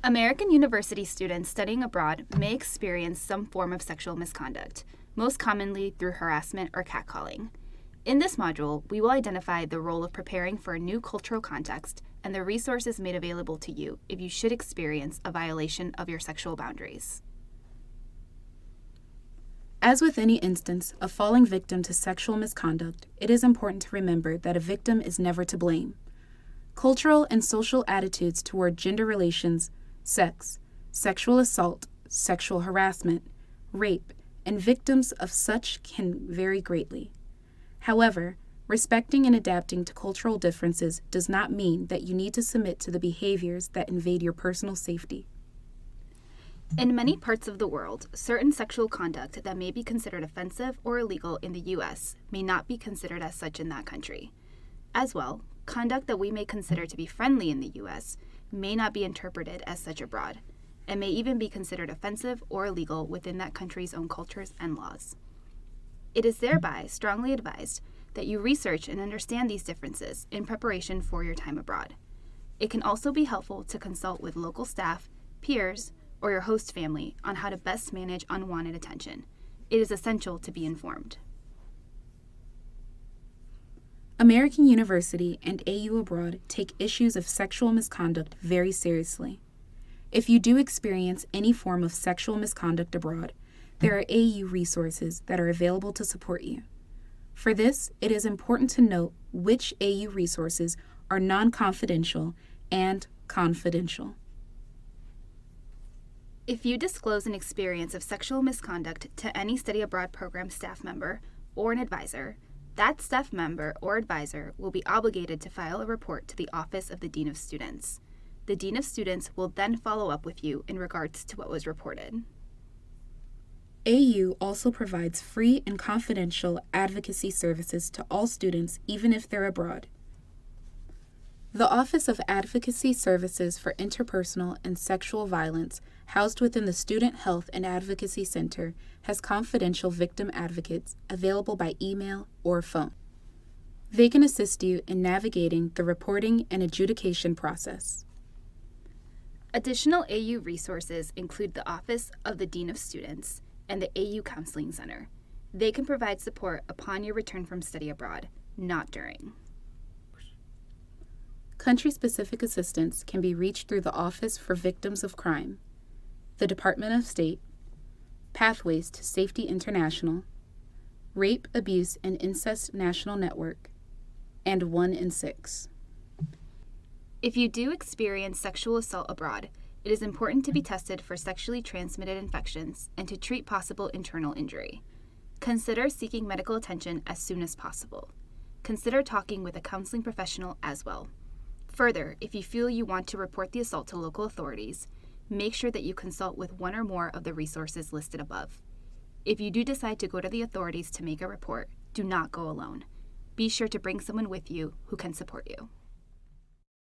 American university students studying abroad may experience some form of sexual misconduct, most commonly through harassment or catcalling. In this module, we will identify the role of preparing for a new cultural context and the resources made available to you if you should experience a violation of your sexual boundaries. As with any instance of falling victim to sexual misconduct, it is important to remember that a victim is never to blame. Cultural and social attitudes toward gender relations, sex, sexual assault, sexual harassment, rape, and victims of such can vary greatly. However, respecting and adapting to cultural differences does not mean that you need to submit to the behaviors that invade your personal safety. In many parts of the world, certain sexual conduct that may be considered offensive or illegal in the U.S. may not be considered as such in that country. As well, conduct that we may consider to be friendly in the U.S. may not be interpreted as such abroad, and may even be considered offensive or illegal within that country's own cultures and laws. It is thereby strongly advised that you research and understand these differences in preparation for your time abroad. It can also be helpful to consult with local staff, peers, or your host family on how to best manage unwanted attention. It is essential to be informed. American University and AU Abroad take issues of sexual misconduct very seriously. If you do experience any form of sexual misconduct abroad, there are AU resources that are available to support you. For this, it is important to note which AU resources are non-confidential and confidential. If you disclose an experience of sexual misconduct to any study abroad program staff member or an advisor, that staff member or advisor will be obligated to file a report to the Office of the Dean of Students. The Dean of Students will then follow up with you in regards to what was reported. AU also provides free and confidential advocacy services to all students, even if they're abroad. The Office of Advocacy Services for Interpersonal and Sexual Violence, housed within the Student Health and Advocacy Center, has confidential victim advocates available by email or phone. They can assist you in navigating the reporting and adjudication process. Additional AU resources include the Office of the Dean of Students and the AU Counseling Center. They can provide support upon your return from study abroad, not during. Country-specific assistance can be reached through the Office for Victims of Crime, the Department of State, Pathways to Safety International, Rape, Abuse, and Incest National Network, and 1 in 6. If you do experience sexual assault abroad, it is important to be tested for sexually transmitted infections and to treat possible internal injury. Consider seeking medical attention as soon as possible. Consider talking with a counseling professional as well. Further, if you feel you want to report the assault to local authorities, make sure that you consult with one or more of the resources listed above. If you do decide to go to the authorities to make a report, do not go alone. Be sure to bring someone with you who can support you.